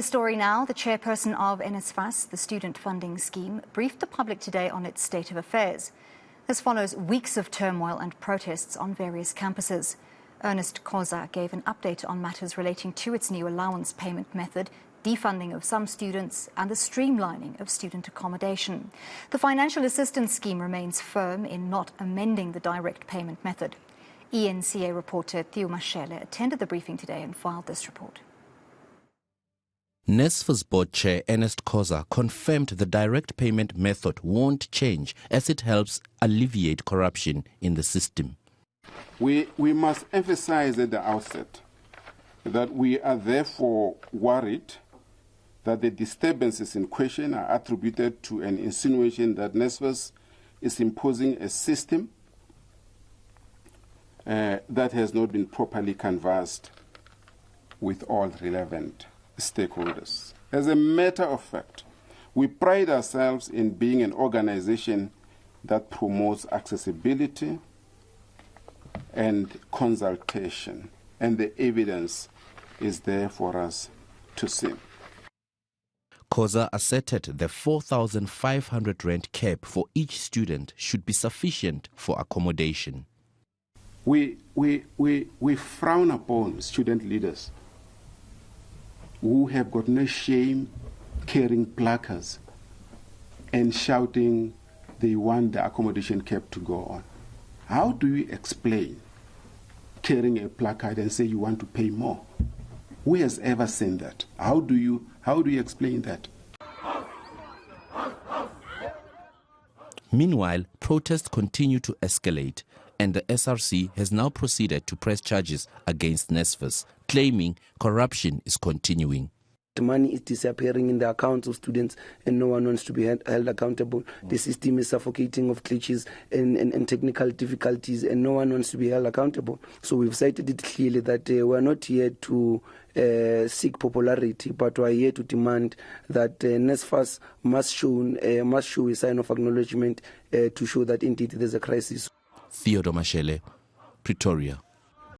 The story now, the chairperson of Nsfas, the student funding scheme, briefed the public today on its state of affairs. This follows weeks of turmoil and protests on various campuses. Ernest Khoza gave an update on matters relating to its new allowance payment method, defunding of some students and the streamlining of student accommodation. The financial assistance scheme remains firm in not amending the direct payment method. eNCA reporter Theo Mashele attended the briefing today and filed this report. Nsfas board chair Ernest Khoza confirmed the direct payment method won't change as it helps alleviate corruption in the system. We must emphasize at the outset that we are therefore worried that the disturbances in question are attributed to an insinuation that Nsfas is imposing a system that has not been properly canvassed with all relevant stakeholders. As a matter of fact, we pride ourselves in being an organization that promotes accessibility and consultation, and the evidence is there for us to see. Khoza asserted the 4,500 rand cap for each student should be sufficient for accommodation. We frown upon student leaders who have got no shame carrying placards and shouting they want the accommodation cap to go on. How do you explain carrying a placard and say you want to pay more? Who has ever seen that? How do you explain that? Meanwhile, protests continue to escalate, and the SRC has now proceeded to press charges against Nsfas, claiming corruption is continuing. The money is disappearing in the accounts of students and no one wants to be held accountable. The system is suffocating of glitches and technical difficulties and no one wants to be held accountable. So we've cited it clearly that we're not here to seek popularity, but we're here to demand that Nsfas must show a sign of acknowledgement to show that indeed there's a crisis. Theo Mashele, Pretoria.